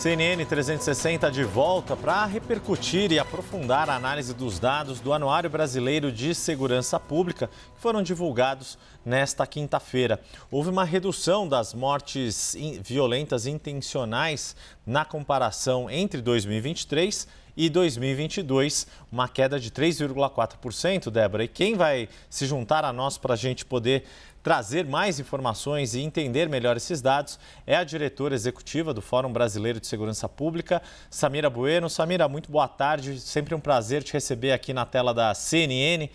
CNN 360 de volta para repercutir e aprofundar a análise dos dados do Anuário Brasileiro de Segurança Pública que foram divulgados nesta quinta-feira. Houve uma redução das mortes violentas intencionais na comparação entre 2023 e 2022, uma queda de 3,4%, Débora. E quem vai se juntar a nós para a gente poder trazer mais informações e entender melhor esses dados é a diretora executiva do Fórum Brasileiro de Segurança Pública, Samira Bueno. Samira, muito boa tarde, sempre um prazer te receber aqui na tela da CNN.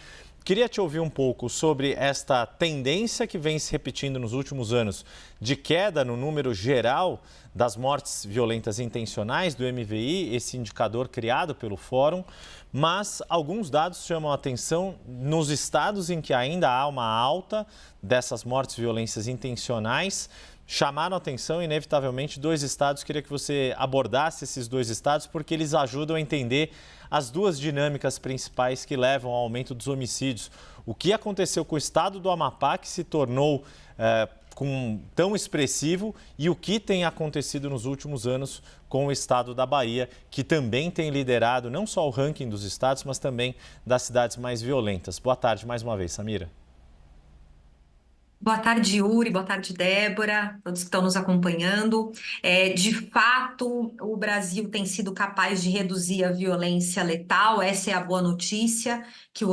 Queria te ouvir um pouco sobre esta tendência que vem se repetindo nos últimos anos de queda no número geral das mortes violentas intencionais do MVI, esse indicador criado pelo Fórum, mas alguns dados chamam a atenção nos estados em que ainda há uma alta dessas mortes violências intencionais. Chamaram a atenção, inevitavelmente, dois estados. Queria que você abordasse esses dois estados, porque eles ajudam a entender as duas dinâmicas principais que levam ao aumento dos homicídios. O que aconteceu com o estado do Amapá, que se tornou tão expressivo, e o que tem acontecido nos últimos anos com o estado da Bahia, que também tem liderado não só o ranking dos estados, mas também das cidades mais violentas. Boa tarde mais uma vez, Samira. Boa tarde, Yuri. Boa tarde, Débora, todos que estão nos acompanhando. De fato, o Brasil tem sido capaz de reduzir a violência letal. Essa é a boa notícia que o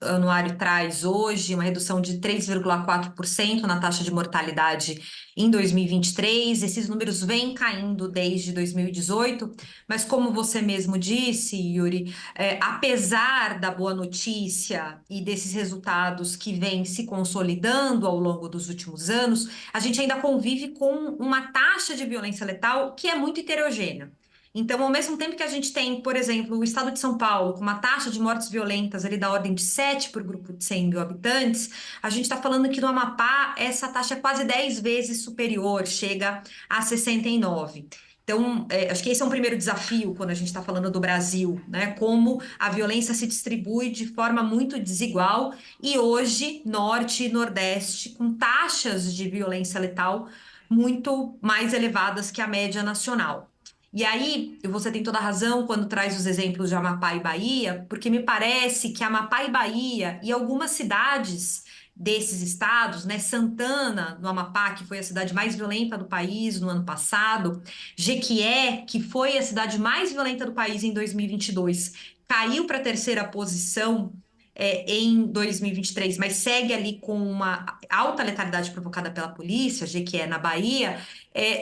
anuário traz hoje, uma redução de 3,4% na taxa de mortalidade em 2023. Esses números vêm caindo desde 2018, mas como você mesmo disse, Yuri, apesar da boa notícia e desses resultados que vêm se consolidando ao longo dos últimos anos, a gente ainda convive com uma taxa de violência letal que é muito heterogênea. Então, ao mesmo tempo que a gente tem, por exemplo, o estado de São Paulo, com uma taxa de mortes violentas ali da ordem de 7 por grupo de 100 mil habitantes, a gente está falando que no Amapá essa taxa é quase 10 vezes superior, chega a 69. Então, acho que esse é um primeiro desafio quando a gente está falando do Brasil, né? Como a violência se distribui de forma muito desigual e hoje, Norte e Nordeste, com taxas de violência letal muito mais elevadas que a média nacional. E aí, você tem toda a razão quando traz os exemplos de Amapá e Bahia, porque me parece que Amapá e Bahia e algumas cidades desses estados, né, Santana, no Amapá, que foi a cidade mais violenta do país no ano passado, Jequié, que foi a cidade mais violenta do país em 2022, caiu para a terceira posição em 2023, mas segue ali com uma alta letalidade provocada pela polícia, Jequié na Bahia,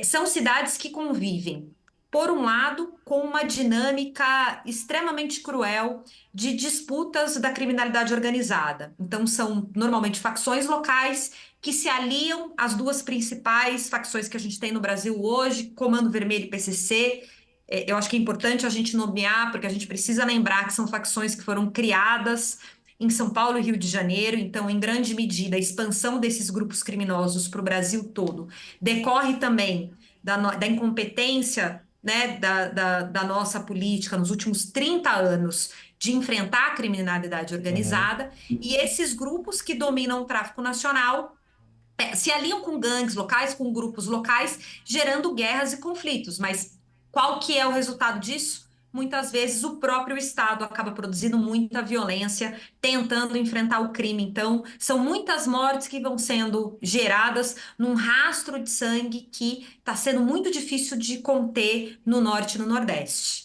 são cidades que convivem por um lado, com uma dinâmica extremamente cruel de disputas da criminalidade organizada. Então, são normalmente facções locais que se aliam às duas principais facções que a gente tem no Brasil hoje, Comando Vermelho e PCC. Eu acho que é importante a gente nomear, porque a gente precisa lembrar que são facções que foram criadas em São Paulo e Rio de Janeiro. Então, em grande medida, a expansão desses grupos criminosos para o Brasil todo decorre também da incompetência, né, da nossa política nos últimos 30 anos de enfrentar a criminalidade organizada, e esses grupos que dominam o tráfico nacional se aliam com gangues locais, com grupos locais, gerando guerras e conflitos. Mas qual que é o resultado disso? Muitas vezes o próprio Estado acaba produzindo muita violência, tentando enfrentar o crime. Então, são muitas mortes que vão sendo geradas num rastro de sangue que está sendo muito difícil de conter no Norte e no Nordeste.